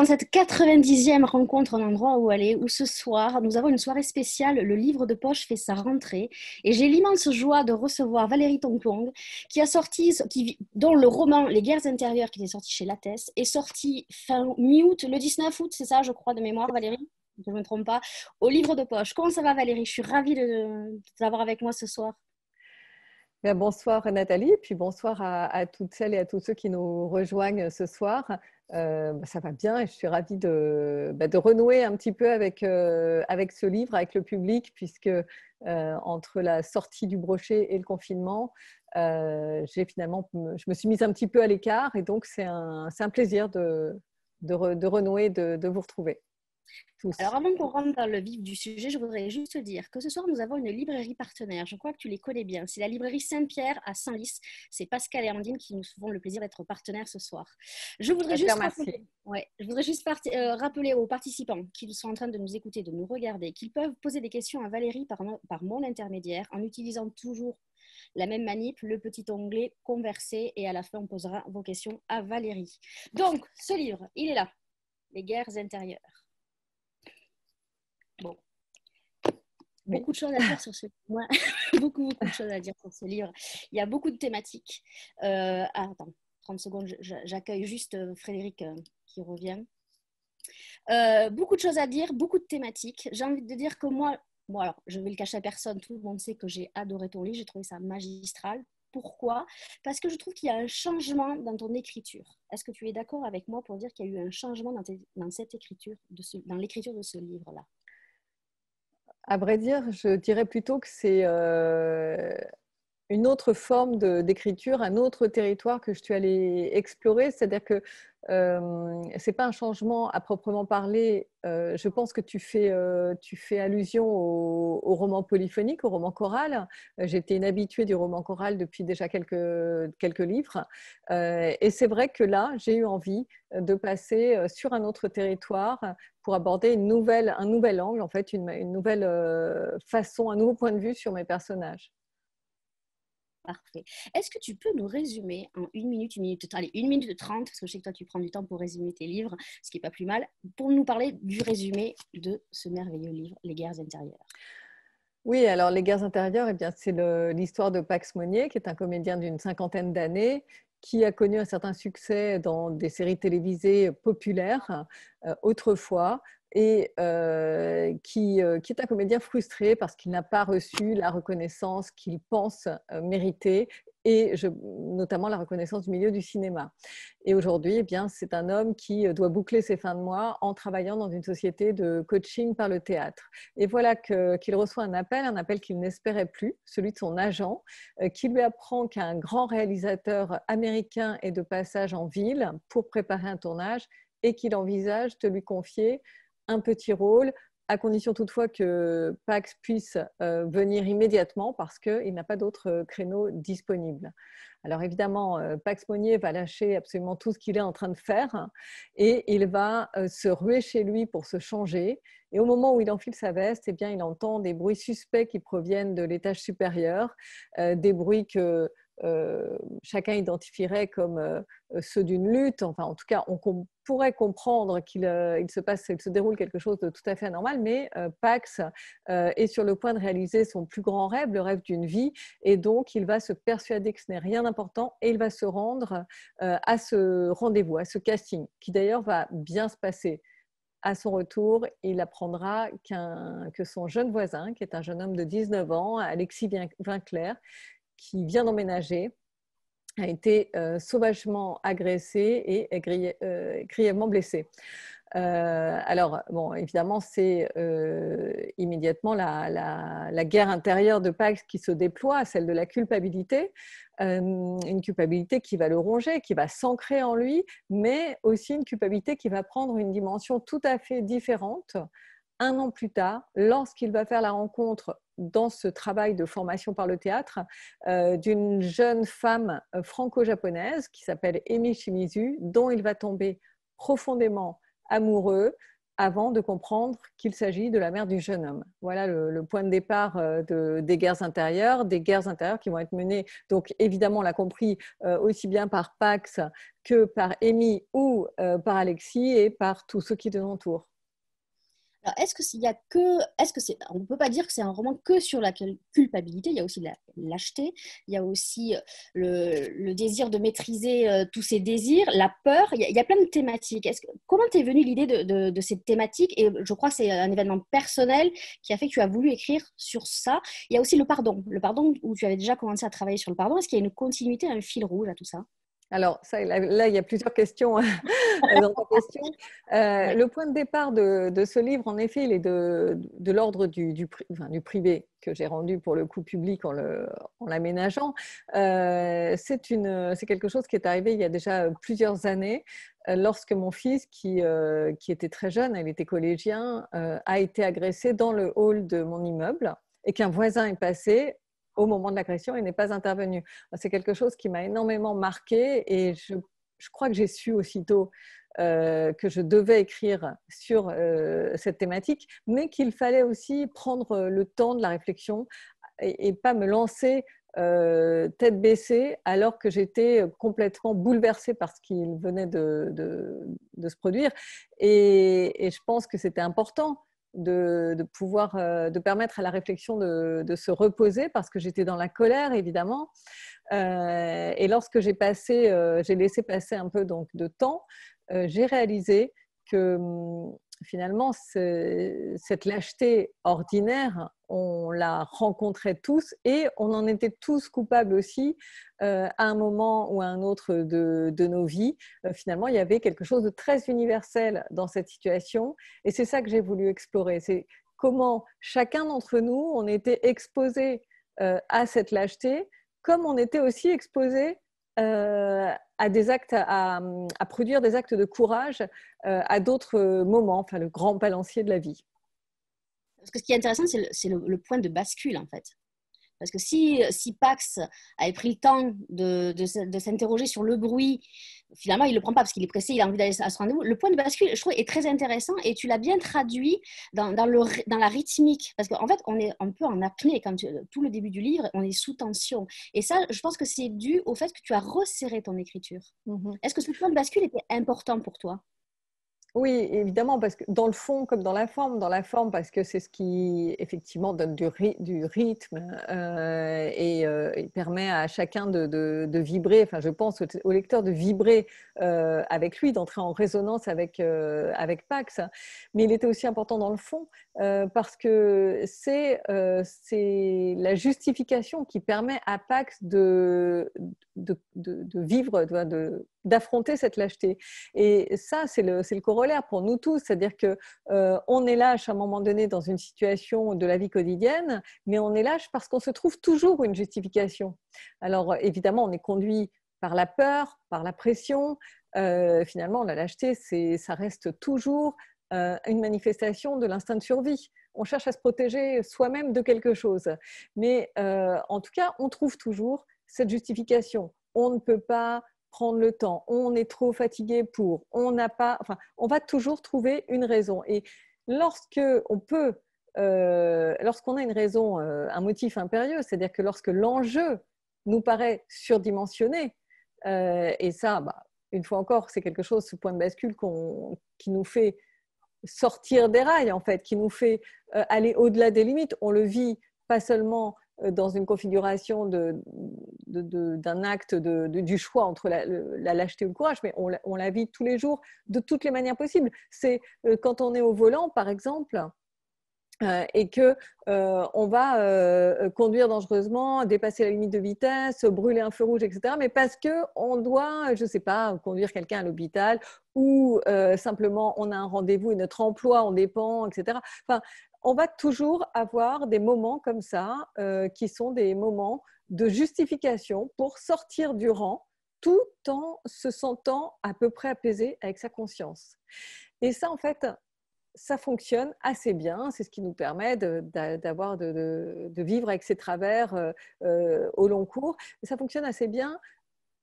dans cette 90e rencontre, un endroit où aller, où ce soir, nous avons une soirée spéciale. Le livre de poche fait sa rentrée. Et j'ai l'immense joie de recevoir Valérie Tonklong, qui a sorti, dont le roman Les guerres intérieures, qui était sorti chez Lattès, est sorti fin mi-août, le 19 août, c'est ça, je crois, de mémoire, Valérie, si je ne me trompe pas, au livre de poche. Comment ça va, Valérie? Je suis ravie de t'avoir avec moi ce soir. Bien, bonsoir Nathalie, puis bonsoir à toutes celles et à tous ceux qui nous rejoignent ce soir. Ça va bien et je suis ravie de renouer un petit peu avec ce livre, avec le public, puisque entre la sortie du brochet et le confinement, je me suis mise un petit peu à l'écart et donc c'est un plaisir de renouer, de vous retrouver tous. Alors, avant qu'on rentre dans le vif du sujet, je voudrais juste te dire que ce soir, nous avons une librairie partenaire. Je crois que tu les connais bien. C'est la librairie Saint-Pierre à Senlis. C'est Pascal et Amandine qui nous font le plaisir d'être partenaires ce soir. Je voudrais Je te juste remercie. rappeler, ouais, je voudrais juste rappeler aux participants qui sont en train de nous écouter, de nous regarder, qu'ils peuvent poser des questions à Valérie par mon intermédiaire en utilisant toujours la même manip, le petit onglet converser, et à la fin, on posera vos questions à Valérie. Donc, ce livre, il est là. Les guerres intérieures. Bon, Oui. beaucoup de choses à dire sur ce livre. Ouais. Beaucoup de choses à dire sur ce livre. Il y a beaucoup de thématiques. Attends, 30 secondes, j'accueille juste Frédéric qui revient. Beaucoup de choses à dire, beaucoup de thématiques. J'ai envie de dire que moi, bon alors, je vais le cacher à personne, tout le monde sait que j'ai adoré ton livre, j'ai trouvé ça magistral. Pourquoi? Parce que je trouve qu'il y a un changement dans ton écriture. Est-ce que tu es d'accord avec moi pour dire qu'il y a eu un changement dans cette écriture, dans l'écriture de ce livre-là? À vrai dire, je dirais plutôt que c'est une autre forme d'écriture, un autre territoire que je suis allée explorer. C'est-à-dire que ce n'est pas un changement à proprement parler. Je pense que tu fais allusion au roman polyphonique, au roman choral. J'étais une habituée du roman choral depuis déjà quelques livres. Et c'est vrai que là, j'ai eu envie de passer sur un autre territoire pour aborder un nouvel angle, en fait, une nouvelle façon, un nouveau point de vue sur mes personnages. Parfait. Est-ce que tu peux nous résumer en allez, 1 minute 30, parce que je sais que toi tu prends du temps pour résumer tes livres, ce qui n'est pas plus mal, pour nous parler du résumé de ce merveilleux livre, Les guerres intérieures. Oui, alors Les guerres intérieures, eh bien, c'est l'histoire de Pax Monnier, qui est un comédien d'une cinquantaine d'années, qui a connu un certain succès dans des séries télévisées populaires autrefois, et qui est un comédien frustré parce qu'il n'a pas reçu la reconnaissance qu'il pense mériter, et notamment la reconnaissance du milieu du cinéma. Et aujourd'hui, eh bien, c'est un homme qui doit boucler ses fins de mois en travaillant dans une société de coaching par le théâtre. Et voilà qu'il reçoit un appel qu'il n'espérait plus, celui de son agent, qui lui apprend qu'un grand réalisateur américain est de passage en ville pour préparer un tournage et qu'il envisage de lui confier un petit rôle, à condition toutefois que Pax puisse venir immédiatement parce qu'il n'a pas d'autres créneaux disponibles. Alors évidemment, Pax Monnier va lâcher absolument tout ce qu'il est en train de faire et il va se ruer chez lui pour se changer. Et au moment où il enfile sa veste, eh bien, il entend des bruits suspects qui proviennent de l'étage supérieur, des bruits que chacun identifierait comme ceux d'une lutte. Enfin, en tout cas, on pourrait comprendre qu'il se déroule quelque chose de tout à fait anormal, mais Pax est sur le point de réaliser son plus grand rêve, le rêve d'une vie, et donc il va se persuader que ce n'est rien d'important et il va se rendre à ce rendez-vous, à ce casting, qui d'ailleurs va bien se passer. À son retour, il apprendra que son jeune voisin, qui est un jeune homme de 19 ans, Alexis Vinclair, qui vient d'emménager, a été sauvagement agressé et grièvement blessé. Alors, bon, évidemment, c'est immédiatement la guerre intérieure de Pax qui se déploie, celle de la culpabilité, une culpabilité qui va le ronger, qui va s'ancrer en lui, mais aussi une culpabilité qui va prendre une dimension tout à fait différente 1 an plus tard, lorsqu'il va faire la rencontre dans ce travail de formation par le théâtre d'une jeune femme franco-japonaise qui s'appelle Emi Shimizu, dont il va tomber profondément amoureux avant de comprendre qu'il s'agit de la mère du jeune homme. Voilà le point de départ des guerres intérieures qui vont être menées, donc évidemment on l'a compris, aussi bien par Pax que par Amy ou par Alexis et par tous ceux qui nous entourent. Alors, on ne peut pas dire que c'est un roman que sur la culpabilité, il y a aussi la lâcheté, il y a aussi le désir de maîtriser tous ces désirs, la peur, il y a plein de thématiques. Comment t'es venue l'idée de cette thématique? Et je crois que c'est un événement personnel qui a fait que tu as voulu écrire sur ça. Il y a aussi le pardon où tu avais déjà commencé à travailler sur le pardon. Est-ce qu'il y a une continuité, un fil rouge à tout ça? Alors, ça, là, il y a plusieurs questions dans ta question. Ouais. Le point de départ de ce livre, en effet, il est de l'ordre du privé que j'ai rendu pour le coup public en l'aménageant. C'est quelque chose qui est arrivé il y a déjà plusieurs années, lorsque mon fils, qui était très jeune, il était collégien, a été agressé dans le hall de mon immeuble et qu'un voisin est passé au moment de l'agression et n'est pas intervenu. C'est quelque chose qui m'a énormément marquée et je crois que j'ai su aussitôt que je devais écrire sur cette thématique, mais qu'il fallait aussi prendre le temps de la réflexion et pas me lancer tête baissée alors que j'étais complètement bouleversée par ce qui venait de se produire. Et je pense que c'était important de pouvoir de permettre à la réflexion de se reposer parce que j'étais dans la colère évidemment et lorsque j'ai laissé passer un peu donc de temps, j'ai réalisé que finalement cette lâcheté ordinaire on la rencontrait tous et on en était tous coupables aussi à un moment ou à un autre de nos vies. Finalement, il y avait quelque chose de très universel dans cette situation et c'est ça que j'ai voulu explorer. C'est comment chacun d'entre nous, on était exposé à cette lâcheté, comme on était aussi exposé à des actes, à produire des actes de courage à d'autres moments, enfin le grand balancier de la vie. Parce que ce qui est intéressant, c'est le point de bascule, en fait. Parce que si Pax avait pris le temps de s'interroger sur le bruit, finalement, il ne le prend pas parce qu'il est pressé, il a envie d'aller à ce rendez-vous. Le point de bascule, je trouve, est très intéressant et tu l'as bien traduit dans la rythmique. Parce qu'en fait, on est un peu en apnée. Tout le début du livre, on est sous tension. Et ça, je pense que c'est dû au fait que tu as resserré ton écriture. Est-ce que ce point de bascule était important pour toi? Oui, évidemment, parce que dans le fond comme dans la forme parce que c'est ce qui effectivement donne du rythme et permet à chacun de vibrer, enfin je pense au lecteur de vibrer avec lui, d'entrer en résonance avec Pax. Mais il était aussi important dans le fond parce que c'est la justification qui permet à Pax de vivre, d'affronter cette lâcheté. Et ça, c'est le corollaire pour nous tous, c'est-à-dire qu'on est lâche à un moment donné dans une situation de la vie quotidienne, mais on est lâche parce qu'on se trouve toujours une justification. Alors évidemment, on est conduit par la peur, par la pression. Finalement, la lâcheté, ça reste toujours une manifestation de l'instinct de survie. On cherche à se protéger soi-même de quelque chose. Mais en tout cas, on trouve toujours cette justification. On ne peut pas prendre le temps, on est trop fatigué on n'a pas, enfin, on va toujours trouver une raison. Et lorsqu'on a une raison, un motif impérieux, c'est-à-dire que lorsque l'enjeu nous paraît surdimensionné, et ça, une fois encore, c'est quelque chose, ce point de bascule qui nous fait sortir des rails, en fait, qui nous fait aller au-delà des limites. On le vit pas seulement dans une configuration d'un acte du choix entre la lâcheté ou le courage, mais on la vit tous les jours de toutes les manières possibles. C'est quand on est au volant, par exemple, et que on va conduire dangereusement, dépasser la limite de vitesse, brûler un feu rouge, etc. Mais parce qu'on doit, je ne sais pas, conduire quelqu'un à l'hôpital ou simplement on a un rendez-vous et notre emploi en dépend, etc. Enfin, on va toujours avoir des moments comme ça qui sont des moments de justification pour sortir du rang tout en se sentant à peu près apaisé avec sa conscience. Et ça, en fait, ça fonctionne assez bien. C'est ce qui nous permet de vivre avec ces travers au long cours. Et ça fonctionne assez bien,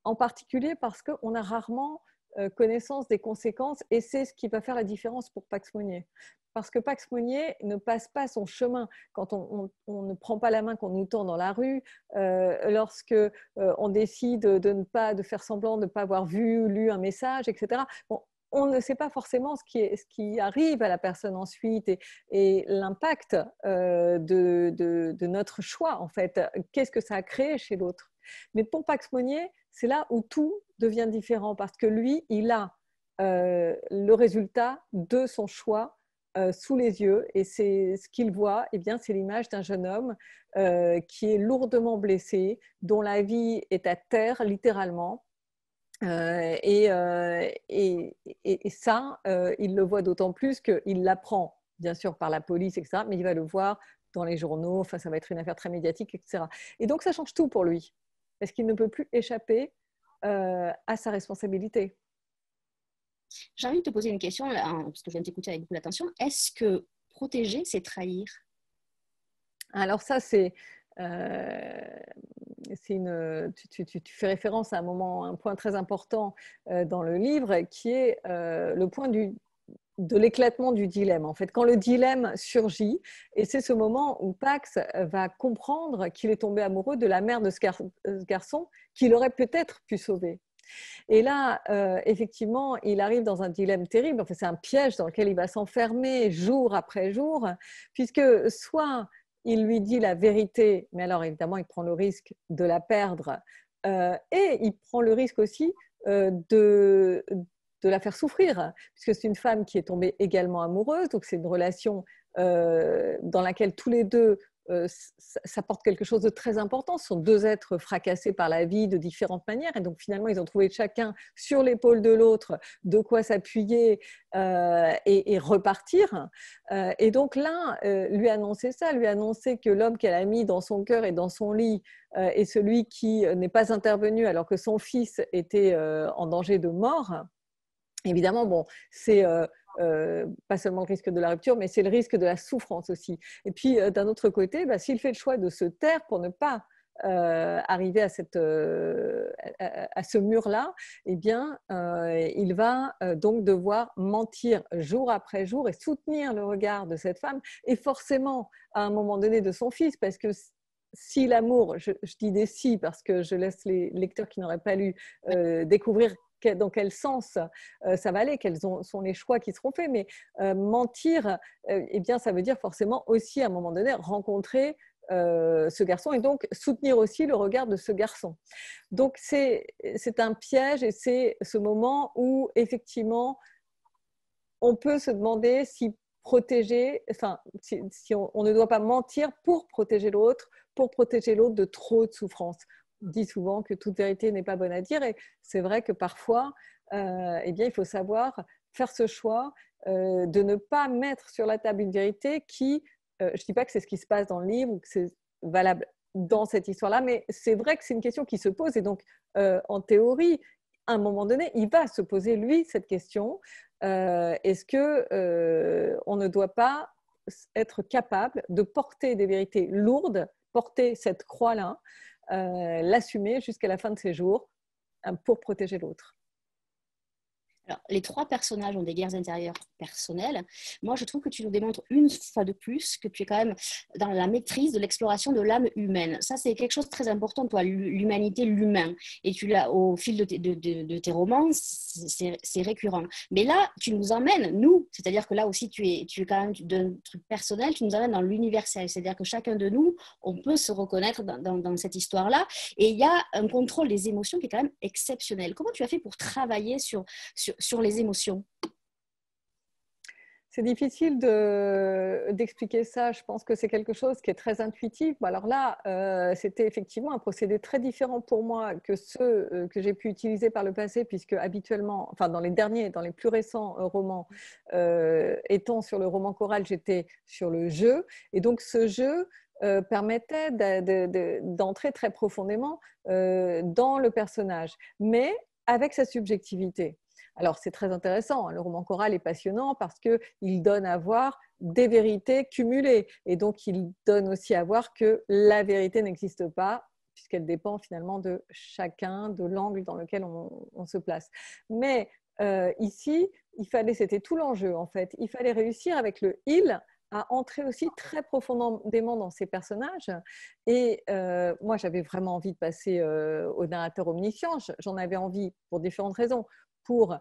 en particulier parce qu'on a rarement connaissance des conséquences, et c'est ce qui va faire la différence pour Pax Monnier. Parce que Pax Monnier ne passe pas son chemin quand on ne prend pas la main qu'on nous tend dans la rue, lorsque on décide de faire semblant de ne pas avoir vu, lu un message, etc. Bon, on ne sait pas forcément ce qui arrive à la personne ensuite et l'impact de notre choix, en fait. Qu'est-ce que ça a créé chez l'autre? Mais pour Pax Monnier, c'est là où tout devient différent parce que lui, il a le résultat de son choix sous les yeux, et c'est ce qu'il voit, eh bien, c'est l'image d'un jeune homme qui est lourdement blessé, dont la vie est à terre littéralement. Et ça, il le voit d'autant plus qu'il l'apprend, bien sûr, par la police, etc., mais il va le voir dans les journaux, enfin, ça va être une affaire très médiatique, etc. Et donc, ça change tout pour lui, parce qu'il ne peut plus échapper à sa responsabilité. J'ai envie de te poser une question, là, parce que je viens de t'écouter avec beaucoup d'attention. Est-ce que protéger, c'est trahir? Alors ça, tu fais référence à un point très important dans le livre, qui est le point de l'éclatement du dilemme. En fait, quand le dilemme surgit, et c'est ce moment où Pax va comprendre qu'il est tombé amoureux de la mère de ce garçon qu'il aurait peut-être pu sauver. Et là, effectivement, il arrive dans un dilemme terrible. Enfin, c'est un piège dans lequel il va s'enfermer jour après jour, puisque soit il lui dit la vérité, mais alors évidemment, il prend le risque de la perdre, et il prend le risque aussi de la faire souffrir, puisque c'est une femme qui est tombée également amoureuse, donc c'est une relation dans laquelle tous les deux ça porte quelque chose de très important. Ce sont deux êtres fracassés par la vie de différentes manières, et donc finalement ils ont trouvé chacun sur l'épaule de l'autre de quoi s'appuyer et repartir. Et donc là, lui annoncer ça, lui annoncer que l'homme qu'elle a mis dans son cœur et dans son lit est celui qui n'est pas intervenu alors que son fils était en danger de mort. Évidemment, bon, c'est pas seulement le risque de la rupture, mais c'est le risque de la souffrance aussi. Et puis, d'un autre côté, s'il fait le choix de se taire pour ne pas arriver à ce mur-là, eh bien, il va donc devoir mentir jour après jour et soutenir le regard de cette femme, et forcément, à un moment donné, de son fils, parce que si l'amour, je dis des si parce que je laisse les lecteurs qui n'auraient pas lu découvrir dans quel sens ça va aller, quels sont les choix qui seront faits. Mais mentir, eh bien, ça veut dire forcément aussi, à un moment donné, rencontrer ce garçon et donc soutenir aussi le regard de ce garçon. Donc, c'est un piège, et c'est ce moment où, effectivement, on peut se demander si protéger, enfin, si on ne doit pas mentir pour protéger l'autre de trop de souffrance. On dit souvent que toute vérité n'est pas bonne à dire, et c'est vrai que parfois, eh bien, il faut savoir faire ce choix de ne pas mettre sur la table une vérité qui, je ne dis pas que c'est ce qui se passe dans le livre ou que c'est valable dans cette histoire-là, mais c'est vrai que c'est une question qui se pose, et donc en théorie, à un moment donné, il va se poser, lui, cette question. Est-ce qu'on ne doit pas être capable de porter des vérités lourdes, porter cette croix-là, l'assumer jusqu'à la fin de ses jours pour protéger l'autre? Alors, les trois personnages ont des guerres intérieures personnelles. Moi, je trouve que tu nous démontres une fois de plus que tu es quand même dans la maîtrise de l'exploration de l'âme humaine. Ça, c'est quelque chose de très important, toi, l'humanité, l'humain. Et tu l'as au fil de tes romans, c'est récurrent. Mais là, tu nous emmènes, nous, c'est-à-dire que là aussi, tu es quand même d'un truc personnel, tu nous emmènes dans l'universel. C'est-à-dire que chacun de nous, on peut se reconnaître dans cette histoire-là. Et il y a un contrôle des émotions qui est quand même exceptionnel. Comment tu as fait pour travailler sur les émotions? C'est difficile d'expliquer ça. Je pense que c'est quelque chose qui est très intuitif. Bon, alors là, c'était effectivement un procédé très différent pour moi que ceux que j'ai pu utiliser par le passé, puisque habituellement, enfin dans les plus récents romans, étant sur le roman choral, j'étais sur le jeu. Et donc ce jeu permettait d'entrer très profondément dans le personnage, mais avec sa subjectivité. Alors, c'est très intéressant. Le roman choral est passionnant parce qu'il donne à voir des vérités cumulées. Et donc, il donne aussi à voir que la vérité n'existe pas, puisqu'elle dépend finalement de chacun, de l'angle dans lequel on se place. Mais ici, c'était tout l'enjeu en fait. Il fallait réussir avec le il à entrer aussi très profondément dans ces personnages. Et moi, j'avais vraiment envie de passer au narrateur omniscient. J'en avais envie pour différentes raisons. Pour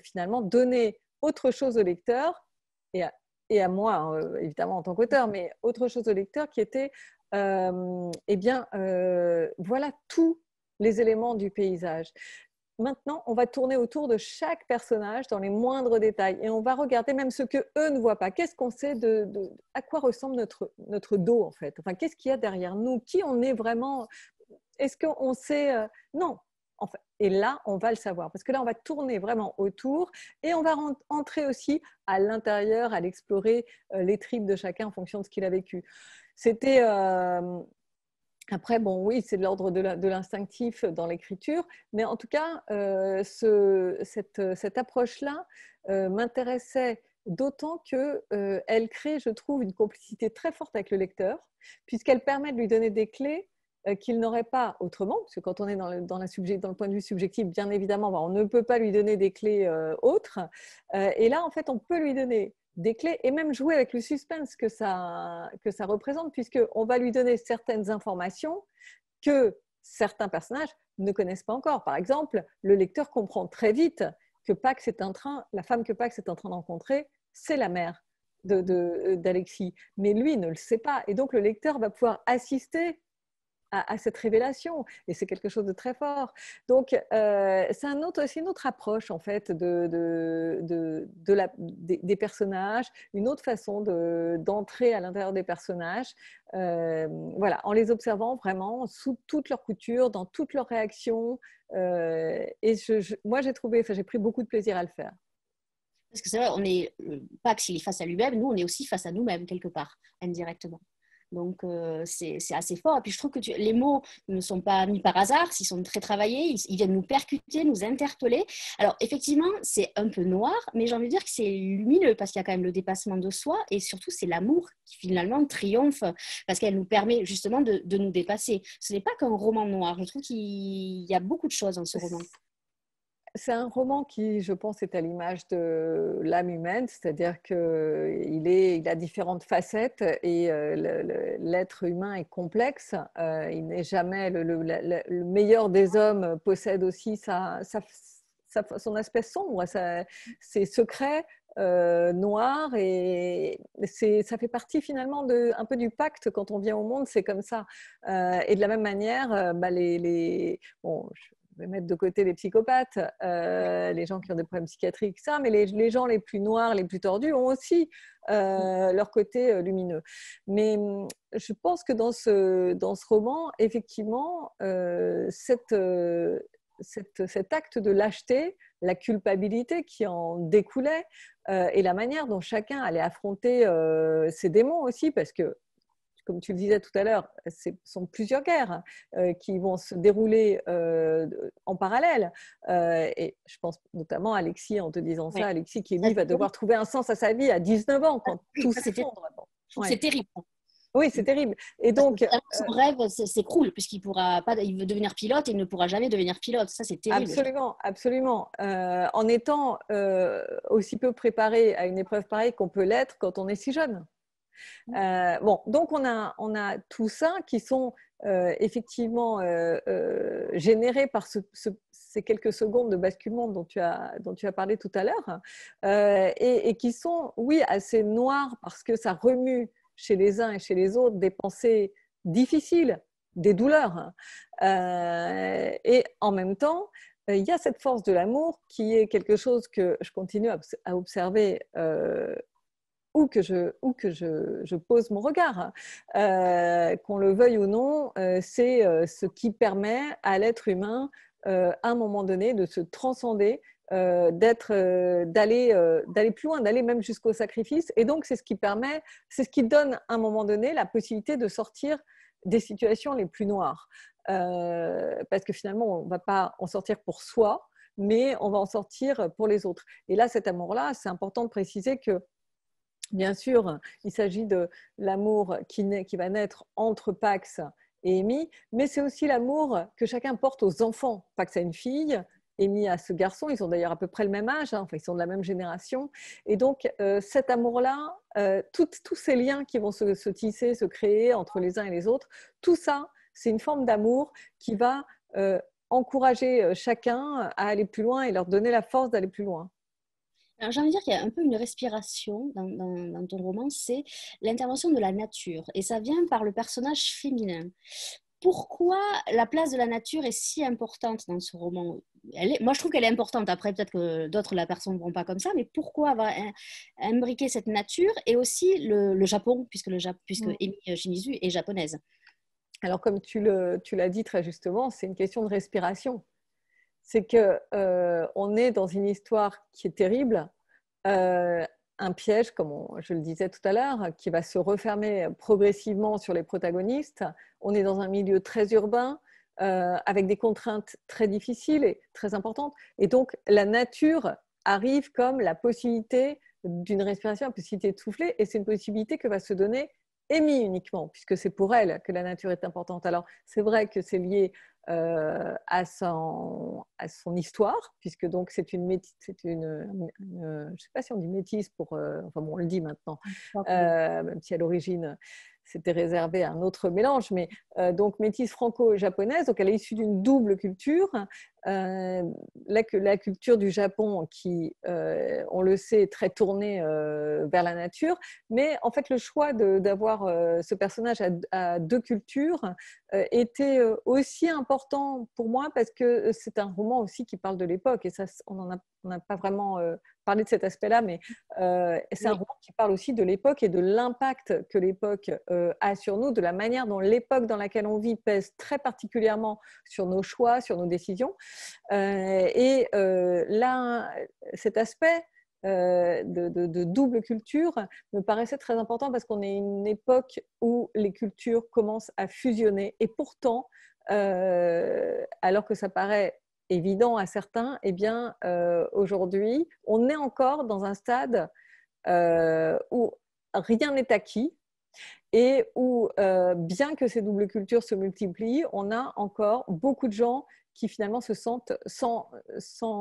finalement donner autre chose au lecteur et à moi, hein, évidemment, en tant qu'auteur, mais autre chose au lecteur qui était, voilà tous les éléments du paysage. Maintenant, on va tourner autour de chaque personnage dans les moindres détails et on va regarder même ce que eux ne voient pas. Qu'est-ce qu'on sait à quoi ressemble notre dos en fait? Enfin, qu'est-ce qu'il y a derrière nous? Qui on est vraiment? Est-ce qu'on sait? Non. En fait, et là, on va le savoir parce que là, on va tourner vraiment autour et on va entrer aussi à l'intérieur, à l'explorer les tripes de chacun en fonction de ce qu'il a vécu. C'était après, bon, oui, c'est de l'ordre de l'instinctif dans l'écriture, mais en tout cas, cette approche-là m'intéressait d'autant qu'elle crée, je trouve, une complicité très forte avec le lecteur, puisqu'elle permet de lui donner des clés qu'il n'aurait pas autrement, parce que quand on est dans le point de vue subjectif, bien évidemment, on ne peut pas lui donner des clés autres. Et là, en fait, on peut lui donner des clés et même jouer avec le suspense que ça représente, puisqu'on va lui donner certaines informations que certains personnages ne connaissent pas encore. Par exemple, le lecteur comprend très vite que la femme que Pax est en train de rencontrer, c'est la mère d'Alexis. Mais lui ne le sait pas. Et donc, le lecteur va pouvoir assister à cette révélation et c'est quelque chose de très fort. Donc c'est une autre approche en fait des personnages, une autre façon d'entrer à l'intérieur des personnages, voilà, en les observant vraiment sous toutes leurs coutures, dans toutes leurs réactions, et moi j'ai pris beaucoup de plaisir à le faire. Parce que c'est vrai, Pax, il est face à lui-même, nous, on est aussi face à nous-mêmes, quelque part, indirectement. Donc, c'est assez fort. Et puis, je trouve que les mots ne sont pas mis par hasard, ils sont très travaillés, ils viennent nous percuter, nous interpeller. Alors, effectivement, c'est un peu noir, mais j'ai envie de dire que c'est lumineux parce qu'il y a quand même le dépassement de soi et surtout, c'est l'amour qui finalement triomphe parce qu'elle nous permet justement de nous dépasser. Ce n'est pas qu'un roman noir. Je trouve qu'il y a beaucoup de choses dans ce roman. C'est un roman qui, je pense, est à l'image de l'âme humaine, c'est-à-dire qu'il a différentes facettes et l'être humain est complexe. Il n'est jamais le meilleur des hommes possède aussi son aspect sombre, ses secrets noirs et ça fait partie finalement un peu du pacte quand on vient au monde, c'est comme ça. Et de la même manière, bon, je vais mettre de côté les psychopathes, les gens qui ont des problèmes psychiatriques, ça, mais les gens les plus noirs, les plus tordus ont aussi leur côté lumineux. Mais je pense que dans ce roman, effectivement, cet acte de lâcheté, la culpabilité qui en découlait et la manière dont chacun allait affronter ses démons aussi, parce que comme tu le disais tout à l'heure, ce sont plusieurs guerres qui vont se dérouler en parallèle. Et je pense notamment à Alexis, en te disant ça, Alexis qui, lui, va devoir trouver un sens à sa vie à 19 ans, quand tout s'effondre. C'est terrible. Oui, c'est terrible. Et donc, son rêve s'écroule puisqu'il pourra pas, il veut devenir pilote et il ne pourra jamais devenir pilote. Ça, c'est terrible. Absolument, absolument. En étant aussi peu préparé à une épreuve pareille qu'on peut l'être quand on est si jeune. Bon, donc on a tout ça qui sont effectivement générés par ces quelques secondes de basculement dont tu as parlé tout à l'heure et qui sont, oui, assez noirs parce que ça remue chez les uns et chez les autres des pensées difficiles, des douleurs. Et en même temps, il y a cette force de l'amour qui est quelque chose que je continue à observer où que je pose mon regard, qu'on le veuille ou non, c'est ce qui permet à l'être humain, à un moment donné, de se transcender, d'aller plus loin, d'aller même jusqu'au sacrifice. Et donc, c'est ce qui donne à un moment donné la possibilité de sortir des situations les plus noires. Parce que finalement, on ne va pas en sortir pour soi, mais on va en sortir pour les autres. Et là, cet amour-là, c'est important de préciser que bien sûr, il s'agit de l'amour qui va naître entre Pax et Amy, mais c'est aussi l'amour que chacun porte aux enfants. Pax a une fille, émis à ce garçon. Ils ont d'ailleurs à peu près le même âge, hein, enfin, ils sont de la même génération. Et donc, cet amour-là, tous ces liens qui vont se tisser, se créer entre les uns et les autres, tout ça, c'est une forme d'amour qui va encourager chacun à aller plus loin et leur donner la force d'aller plus loin. Alors, j'ai envie de dire qu'il y a un peu une respiration dans ton roman, c'est l'intervention de la nature. Et ça vient par le personnage féminin. Pourquoi la place de la nature est si importante dans ce roman? Moi, je trouve qu'elle est importante. Après, peut-être que d'autres la percevront pas comme ça, mais pourquoi avoir imbriqué cette nature et aussi le Japon, puisque Emi Shimizu est japonaise? Alors, comme tu l'as dit très justement, c'est une question de respiration. C'est qu'on est dans une histoire qui est terrible, un piège, comme je le disais tout à l'heure, qui va se refermer progressivement sur les protagonistes. On est dans un milieu très urbain, avec des contraintes très difficiles et très importantes. Et donc, la nature arrive comme la possibilité d'une respiration, la possibilité de souffler, et c'est une possibilité que va se donner Amy uniquement, puisque c'est pour elle que la nature est importante. Alors, c'est vrai que c'est lié à son histoire, puisque donc c'est une je ne sais pas si on dit métisse pour, enfin bon, on le dit maintenant, même si à l'origine c'était réservé à un autre mélange, mais donc métisse franco-japonaise, donc elle est issue d'une double culture. La culture du Japon qui, on le sait, est très tournée vers la nature, mais en fait le choix d'avoir ce personnage à deux cultures était aussi important pour moi parce que c'est un roman aussi qui parle de l'époque et ça, on n'a pas vraiment parlé de cet aspect-là, mais c'est un roman qui parle aussi de l'époque et de l'impact que l'époque a sur nous, de la manière dont l'époque dans laquelle on vit pèse très particulièrement sur nos choix, sur nos décisions. Là, cet aspect de double culture me paraissait très important parce qu'on est une époque où les cultures commencent à fusionner et pourtant, alors que ça paraît évident à certains, eh bien, aujourd'hui, on est encore dans un stade où rien n'est acquis et où, bien que ces doubles cultures se multiplient, on a encore beaucoup de gens qui finalement se sentent sans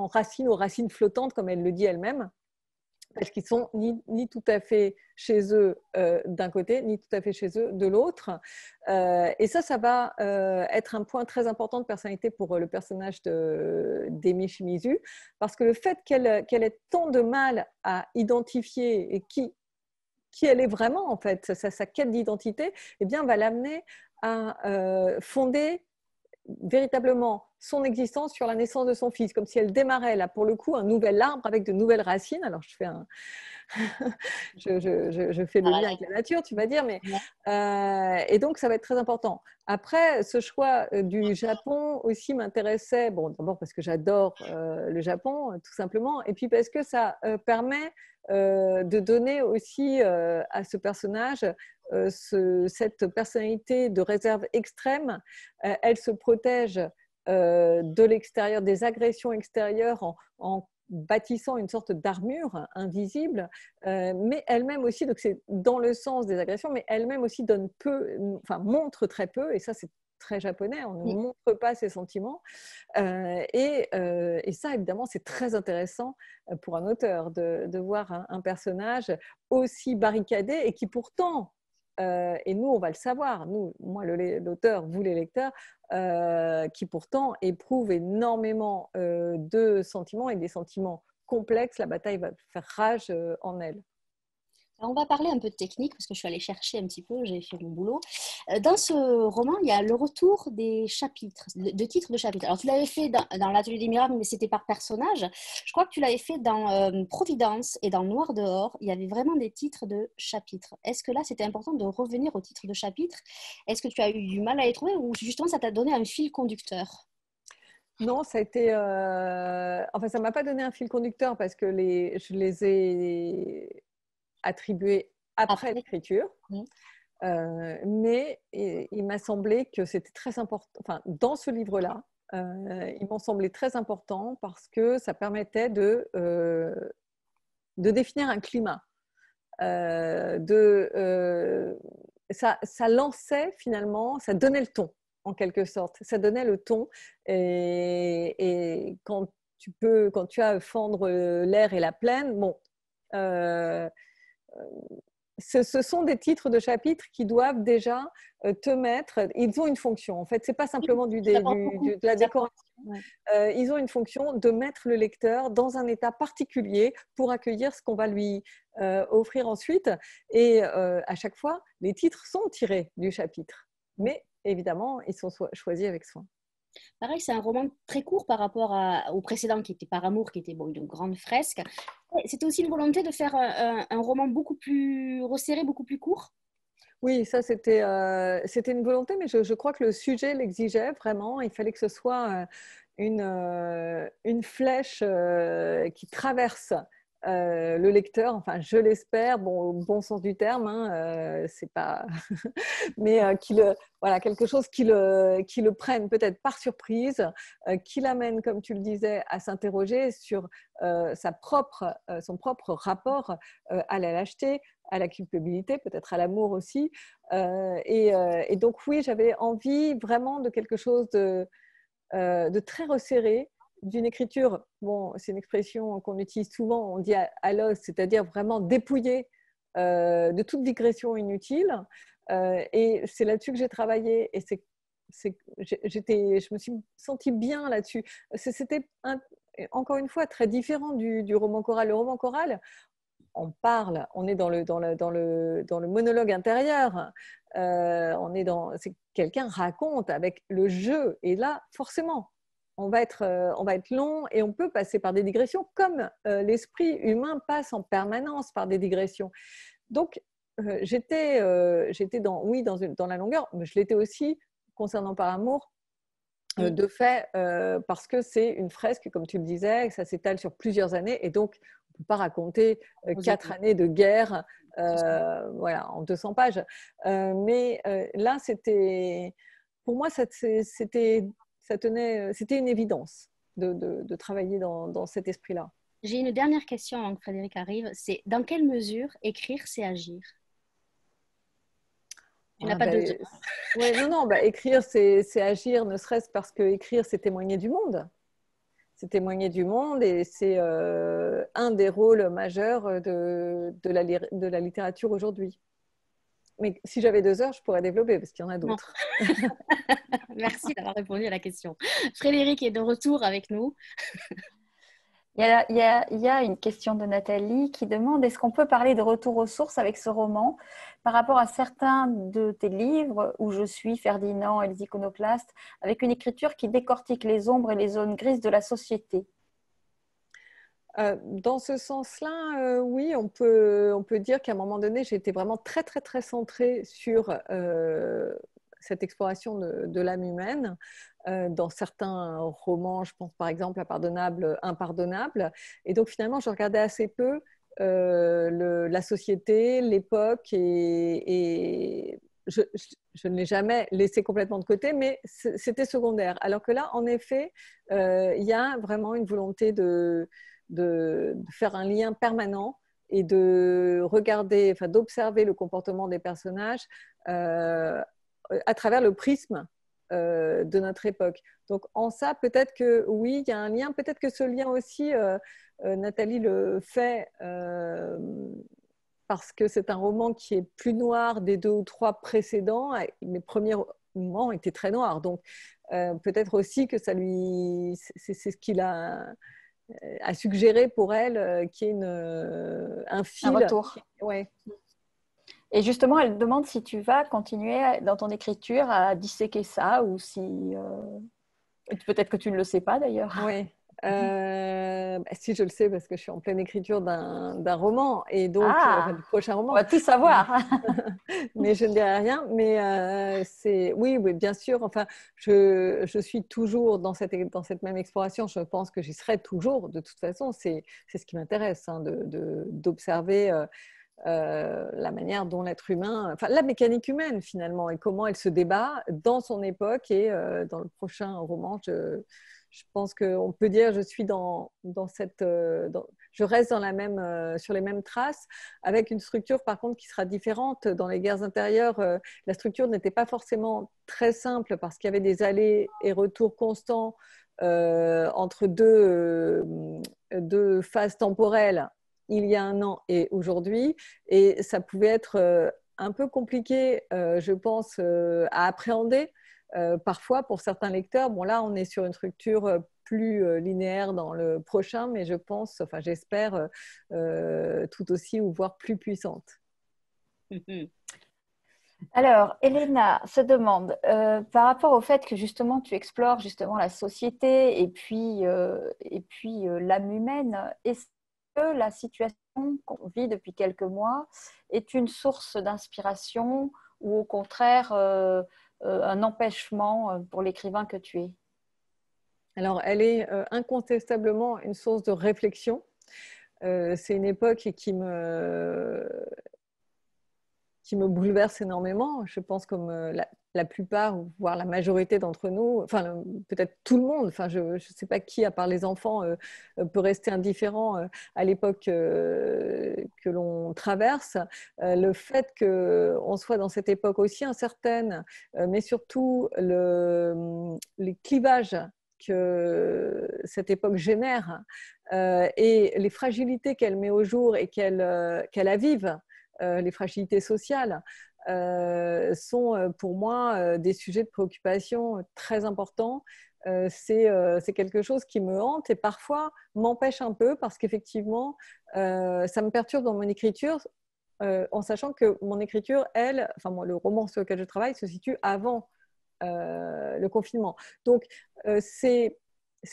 racines aux racines flottantes, comme elle le dit elle-même, parce qu'ils sont ni tout à fait chez eux d'un côté, ni tout à fait chez eux de l'autre. Et ça va être un point très important de personnalité pour le personnage d'Emi Shimizu, parce que le fait qu'elle ait tant de mal à identifier et qui elle est vraiment, en fait, sa quête d'identité, eh bien, va l'amener à fonder véritablement son existence sur la naissance de son fils, comme si elle démarrait là pour le coup un nouvel arbre avec de nouvelles racines. Alors je fais je fais le lien avec la nature, tu vas dire, mais et donc ça va être très important. Après, ce choix du Japon aussi m'intéressait, bon, d'abord parce que j'adore le Japon, tout simplement, et puis parce que ça permet de donner aussi à ce personnage cette personnalité de réserve extrême. Elle se protège de l'extérieur, des agressions extérieures en bâtissant une sorte d'armure invisible, mais elle-même aussi, donc c'est dans le sens des agressions, mais elle-même aussi donne peu, enfin montre très peu, et ça c'est très japonais, on ne montre pas ses sentiments, et ça évidemment c'est très intéressant pour un auteur de voir un personnage aussi barricadé et qui pourtant, et nous on va le savoir, nous, moi l'auteur, vous les lecteurs, qui pourtant éprouve énormément de sentiments et des sentiments complexes. La bataille va faire rage en elle. Alors, on va parler un peu de technique parce que je suis allée chercher un petit peu, j'ai fait mon boulot. Dans ce roman, il y a le retour des chapitres, de titres de chapitres. Alors, tu l'avais fait dans l'Atelier des Miracles, mais c'était par personnage. Je crois que tu l'avais fait dans Providence et dans Noir dehors. Il y avait vraiment des titres de chapitres. Est-ce que là, c'était important de revenir aux titres de chapitres? Est-ce que tu as eu du mal à les trouver ou justement, ça t'a donné un fil conducteur? Non, ça a été. Enfin, ça ne m'a pas donné un fil conducteur parce que je les ai attribués après l'écriture. Mais il m'a semblé que c'était très important. Enfin, dans ce livre-là, ils m'ont semblé très importants parce que ça permettait de définir un climat. Ça lançait finalement, ça donnait le ton en quelque sorte. Ça donnait le ton. Et quand tu peux, quand tu as fendre l'air et la plaine, bon, ce sont des titres de chapitres qui doivent déjà te mettre, ils ont une fonction. En fait, c'est pas simplement de la décoration. Ouais. Ils ont une fonction de mettre le lecteur dans un état particulier pour accueillir ce qu'on va lui offrir ensuite. Et à chaque fois, les titres sont tirés du chapitre. Mais évidemment, ils sont choisis avec soin. Pareil, c'est un roman très court par rapport au précédent qui était Par amour, qui était une grande fresque. C'était aussi une volonté de faire un roman beaucoup plus resserré, beaucoup plus court. Oui, ça c'était une volonté, mais je crois que le sujet l'exigeait vraiment. Il fallait que ce soit une flèche qui traverse le lecteur, enfin je l'espère, bon, au bon sens du terme, hein, c'est pas, mais voilà, quelque chose qui le prenne peut-être par surprise, qui l'amène, comme tu le disais, à s'interroger sur son propre rapport à la lâcheté, à la culpabilité, peut-être à l'amour aussi. Et donc oui, j'avais envie vraiment de quelque chose de très resserré, d'une écriture, bon, c'est une expression qu'on utilise souvent, on dit à l'os, c'est-à-dire vraiment dépouillée de toute digression inutile. Et c'est là-dessus que j'ai travaillé et je me suis sentie bien là-dessus. C'était encore une fois très différent du roman choral. Le roman choral, on parle, on est dans le monologue intérieur. Quelqu'un raconte avec le jeu. Et là, forcément, on va être long et on peut passer par des digressions comme l'esprit humain passe en permanence par des digressions. Donc, j'étais dans la longueur, mais je l'étais aussi concernant Par amour. De fait, parce que c'est une fresque, comme tu le disais, ça s'étale sur plusieurs années et donc on ne peut pas raconter 4 années de guerre voilà, en 200 pages. Mais là, pour moi, c'était une évidence de travailler dans cet esprit-là. J'ai une dernière question avant que Frédéric arrive, c'est dans quelle mesure écrire, c'est agir? Tu n'as pas 2 heures. Ouais, non, écrire, c'est agir, ne serait-ce parce que écrire, c'est témoigner du monde. C'est témoigner du monde et c'est un des rôles majeurs de la littérature aujourd'hui. Mais si j'avais 2 heures, je pourrais développer parce qu'il y en a d'autres. Merci d'avoir répondu à la question. Frédéric est de retour avec nous. Il y a une question de Nathalie qui demande est-ce qu'on peut parler de retour aux sources avec ce roman par rapport à certains de tes livres où je suis Ferdinand et les iconoclastes avec une écriture qui décortique les ombres et les zones grises de la société? Dans ce sens-là, oui, on peut dire qu'à un moment donné, j'ai été vraiment très, très, très centrée sur cette exploration de l'âme humaine. Dans certains romans, je pense par exemple à Impardonnable. Et donc finalement, je regardais assez peu la société, l'époque et je ne l'ai jamais laissé complètement de côté, mais c'était secondaire. Alors que là, en effet, il y a vraiment une volonté de faire un lien permanent et de regarder, enfin d'observer le comportement des personnages à travers le prisme de notre époque. Donc en ça, peut-être que oui, il y a un lien, peut-être que ce lien aussi, Nathalie le fait parce que c'est un roman qui est plus noir des 2 ou 3 précédents. Mes premiers romans étaient très noirs, donc peut-être aussi que c'est ce qu'il a suggéré pour elle qu'il y ait un fil. Un retour. Ouais. Et justement, elle demande si tu vas continuer dans ton écriture à disséquer ça ou si... peut-être que tu ne le sais pas d'ailleurs. Oui. Si je le sais parce que je suis en pleine écriture d'un roman et donc du prochain roman. On va tout savoir. Mais je ne dirai rien. Mais oui, bien sûr. Enfin, je suis toujours dans cette même exploration. Je pense que j'y serai toujours. De toute façon, c'est ce qui m'intéresse, hein, d'observer la manière dont l'être humain, enfin la mécanique humaine finalement, et comment elle se débat dans son époque. Et dans le prochain roman, je pense qu'on peut dire je suis je reste sur les mêmes traces, avec une structure par contre qui sera différente. Dans les guerres intérieures, la structure n'était pas forcément très simple parce qu'il y avait des allers et retours constants entre deux phases temporelles, il y a un an et aujourd'hui. Et ça pouvait être un peu compliqué, je pense, à appréhender parfois pour certains lecteurs. Bon, là, on est sur une structure plus linéaire dans le prochain, mais je pense, enfin j'espère, tout aussi ou voire plus puissante. Alors, Elena se demande, par rapport au fait que justement tu explores justement la société et puis l'âme humaine, est-ce que la situation qu'on vit depuis quelques mois est une source d'inspiration ou au contraire un empêchement pour l'écrivain que tu es? Alors, elle est incontestablement une source de réflexion. C'est une époque qui me bouleverse énormément. Je pense comme la plupart, voire la majorité d'entre nous, enfin peut-être tout le monde, enfin je ne sais pas qui, à part les enfants, peut rester indifférent à l'époque que l'on traverse. Le fait qu'on soit dans cette époque aussi incertaine, mais surtout les clivages que cette époque génère et les fragilités qu'elle met au jour et qu'elle avive, les fragilités sociales, sont pour moi des sujets de préoccupation très importants. C'est quelque chose qui me hante et parfois m'empêche un peu parce qu'effectivement, ça me perturbe dans mon écriture, en sachant que mon écriture, enfin moi, le roman sur lequel je travaille se situe avant le confinement. Donc, c'est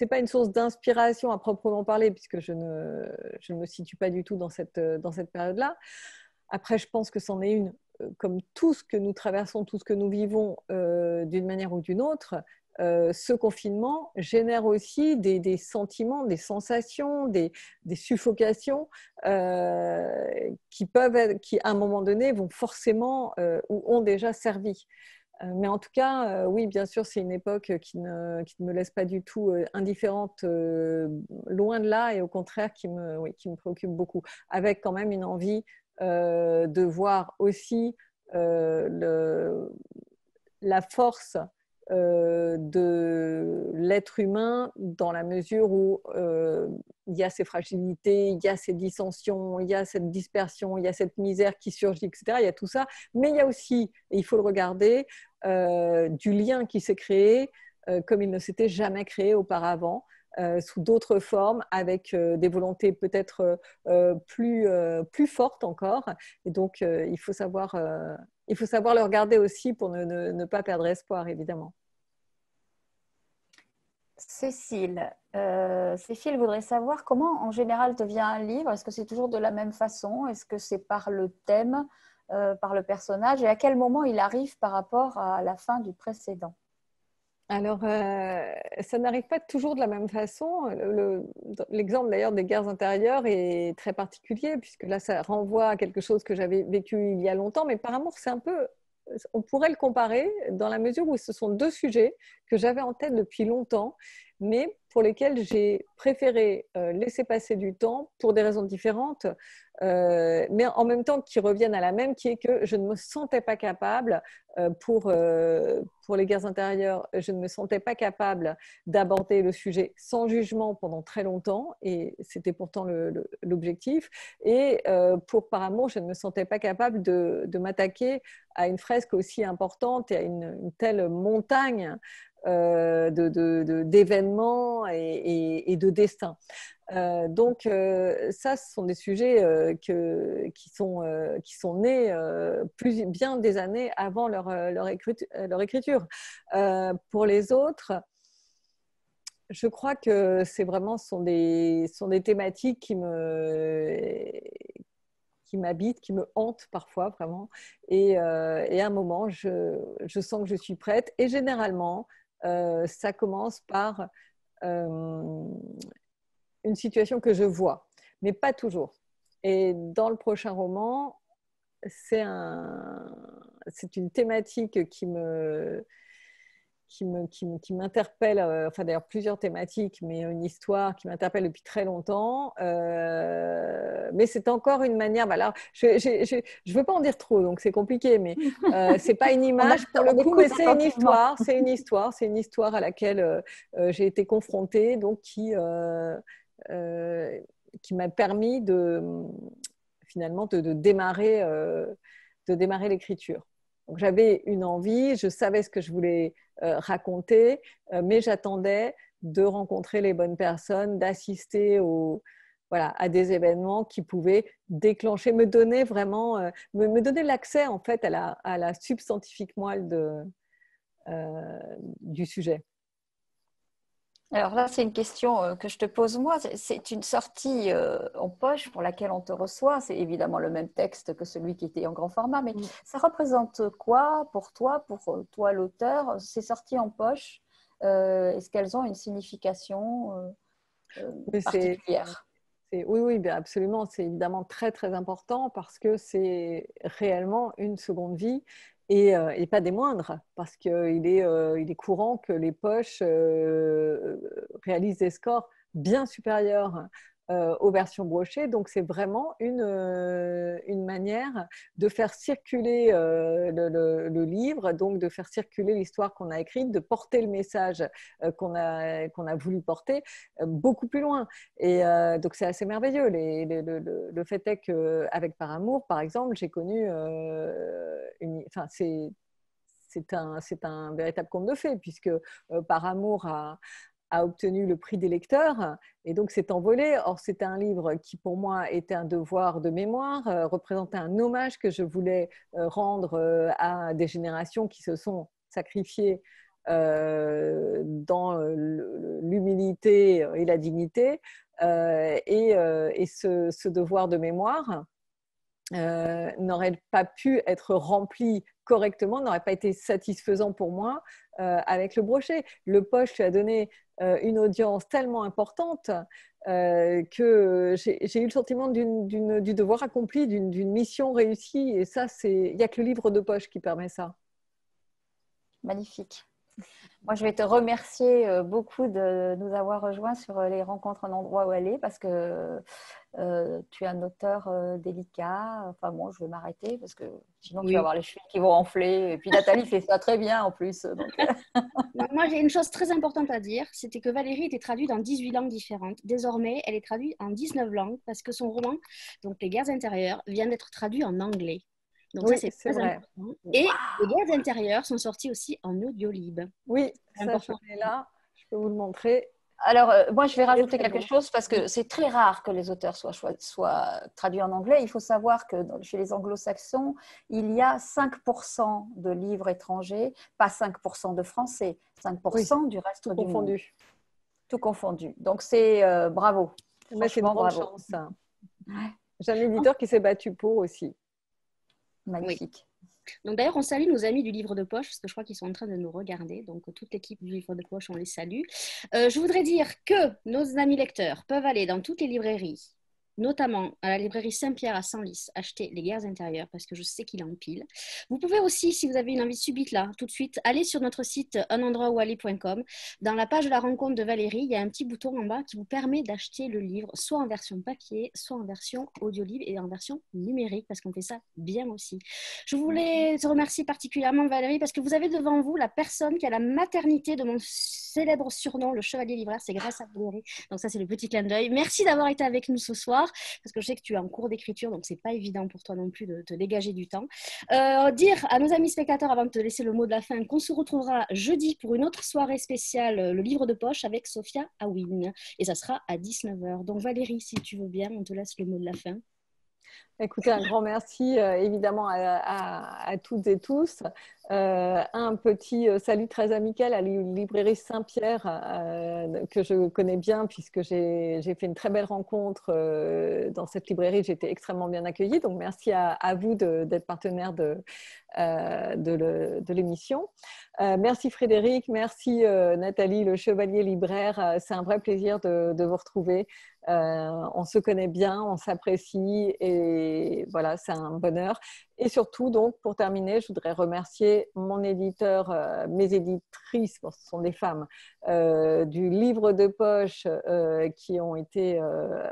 pas une source d'inspiration à proprement parler, puisque je ne me situe pas du tout dans cette période-là. Après, je pense que c'en est une, comme tout ce que nous traversons, tout ce que nous vivons d'une manière ou d'une autre. Ce confinement génère aussi des sentiments, des sensations, des suffocations qui à un moment donné, vont forcément ou ont déjà servi. Mais en tout cas, oui, bien sûr, c'est une époque qui ne me laisse pas du tout indifférente, loin de là, et au contraire, qui me préoccupe beaucoup, avec quand même une envie de voir aussi la force de l'être humain dans la mesure où il y a ces fragilités, il y a ces dissensions, il y a cette dispersion, il y a cette misère qui surgit, etc. Il y a tout ça, mais il y a aussi, et il faut le regarder, du lien qui s'est créé comme il ne s'était jamais créé auparavant, sous d'autres formes, avec des volontés peut-être plus fortes encore. Et donc, il faut savoir le regarder aussi pour ne pas perdre espoir, évidemment. Cécile voudrait savoir comment en général devient un livre. Est-ce que c'est toujours de la même façon? Est-ce que c'est par le thème, par le personnage? Et à quel moment il arrive par rapport à la fin du précédent? Alors, ça n'arrive pas toujours de la même façon. L'exemple d'ailleurs des guerres intérieures est très particulier, puisque là, ça renvoie à quelque chose que j'avais vécu il y a longtemps, mais par amour, on pourrait le comparer dans la mesure où ce sont deux sujets que j'avais en tête depuis longtemps, mais pour lesquels j'ai préféré laisser passer du temps pour des raisons différentes, mais en même temps qui reviennent à la même, qui est que je ne me sentais pas capable, pour les guerres intérieures, je ne me sentais pas capable d'aborder le sujet sans jugement pendant très longtemps, et c'était pourtant l'objectif. Et pour Par amour, je ne me sentais pas capable de m'attaquer à une fresque aussi importante et à une telle montagne d'événements et de destins. Donc, ça, ce sont des sujets qui sont nés bien des années avant leur écriture. Pour les autres, je crois que c'est vraiment sont des thématiques qui m'habitent, qui me hantent parfois vraiment. Et à un moment, je sens que je suis prête. Et généralement, ça commence par une situation que je vois, mais pas toujours. Et dans le prochain roman, c'est une thématique qui m'interpelle, enfin d'ailleurs plusieurs thématiques, mais une histoire qui m'interpelle depuis très longtemps. Mais c'est encore une manière, alors je veux pas en dire trop, donc c'est compliqué, mais c'est pas une image pour le coup, mais c'est une histoire à laquelle j'ai été confrontée, donc qui m'a permis finalement de démarrer l'écriture. Donc, j'avais une envie, je savais ce que je voulais raconter, mais j'attendais de rencontrer les bonnes personnes, d'assister à des événements qui pouvaient déclencher, me donner vraiment, me donner l'accès en fait à la substantifique moelle du sujet. Alors là, c'est une question que je te pose moi. C'est une sortie en poche pour laquelle on te reçoit. C'est évidemment le même texte que celui qui était en grand format, mais ça représente quoi pour toi l'auteur, ces sorties en poche? Est-ce qu'elles ont une signification particulière? Oui, bien absolument. C'est évidemment très, très important parce que c'est réellement une seconde vie. Et pas des moindres, parce qu'il est courant que les poches réalisent des scores bien supérieurs aux versions brochées. Donc, c'est vraiment une manière de faire circuler le livre, donc de faire circuler l'histoire qu'on a écrite, de porter le message qu'on a voulu porter beaucoup plus loin. Et donc, c'est assez merveilleux. Le fait est qu'avec Par Amour, par exemple, j'ai connu c'est un véritable conte de fées, puisque Par Amour a obtenu le prix des lecteurs et donc s'est envolé. Or, c'était un livre qui, pour moi, était un devoir de mémoire, représentait un hommage que je voulais rendre à des générations qui se sont sacrifiées dans l'humilité et la dignité. Et ce devoir de mémoire n'aurait pas pu être rempli correctement, n'aurait pas été satisfaisant pour moi avec le brochet. Le poche lui a donné une audience tellement importante que j'ai eu le sentiment du devoir accompli, d'une mission réussie. Et ça, il n'y a que le livre de poche qui permet ça. Magnifique. Moi, je vais te remercier beaucoup de nous avoir rejoints sur les rencontres en endroit où aller, parce que tu es un auteur délicat. Enfin bon, je vais m'arrêter parce que sinon tu vas avoir les cheveux qui vont enfler. Et puis Nathalie fait ça très bien en plus. Donc... Moi, j'ai une chose très importante à dire, c'était que Valérie était traduite dans 18 langues différentes. Désormais, elle est traduite en 19 langues parce que son roman, donc Les Guerres intérieures, vient d'être traduit en anglais. Donc ça, c'est très vrai. Important. Et Les Guerres intérieures sont sorties aussi en audiolib. Oui, ça, je l'ai là. Je peux vous le montrer. Alors, moi, je vais rajouter quelque chose parce que c'est très rare que les auteurs soient traduits en anglais. Il faut savoir que chez les anglo-saxons, il y a 5% de livres étrangers, pas 5% de français, 5% du reste du monde. Tout confondu. Donc, c'est bravo. Mais c'est une grande chance. J'ai un éditeur qui s'est battu pour aussi. Magnifique. Donc d'ailleurs, on salue nos amis du livre de poche, parce que je crois qu'ils sont en train de nous regarder. Donc toute l'équipe du livre de poche, on les salue. Je voudrais dire que nos amis lecteurs peuvent aller dans toutes les librairies, notamment à la librairie Saint-Pierre à Senlis, acheter Les Guerres intérieures, parce que je sais qu'il empile. Vous pouvez aussi, si vous avez une envie subite là, tout de suite, aller sur notre site unendroitoualler.com. Dans la page de la rencontre de Valérie, il y a un petit bouton en bas qui vous permet d'acheter le livre, soit en version papier, soit en version audiolib et en version numérique, parce qu'on fait ça bien aussi. Je voulais te remercier particulièrement, Valérie, parce que vous avez devant vous la personne qui a la maternité de mon célèbre surnom, le Chevalier Libraire. C'est grâce à Valérie. Donc ça, c'est le petit clin d'œil. Merci d'avoir été avec nous ce soir, parce que je sais que tu es en cours d'écriture, donc c'est pas évident pour toi non plus de te dégager du temps. Dire à nos amis spectateurs, avant de te laisser le mot de la fin, qu'on se retrouvera jeudi pour une autre soirée spéciale, le livre de poche avec Sophia Awin, et ça sera à 19h. Donc Valérie, si tu veux bien, on te laisse le mot de la fin. Écoutez, un grand merci évidemment à toutes et tous. Un petit salut très amical à la librairie Saint-Pierre que je connais bien puisque j'ai fait une très belle rencontre dans cette librairie. J'ai été extrêmement bien accueillie. Donc merci à vous d'être partenaire de l'émission. Merci Frédéric, merci Nathalie, le Chevalier Libraire. C'est un vrai plaisir de vous retrouver. On se connaît bien, on s'apprécie et voilà, c'est un bonheur. Et surtout, donc, pour terminer, je voudrais remercier mon éditeur, mes éditrices, bon, ce sont des femmes, du livre de poche qui ont été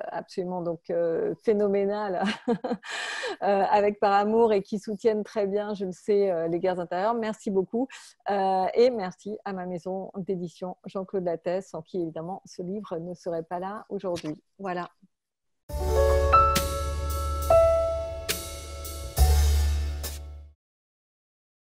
absolument donc, phénoménales avec Par Amour et qui soutiennent très bien, je le sais, les guerres intérieures. Merci beaucoup. Et merci à ma maison d'édition Jean-Claude Lattès, sans qui, évidemment, ce livre ne serait pas là aujourd'hui. Voilà.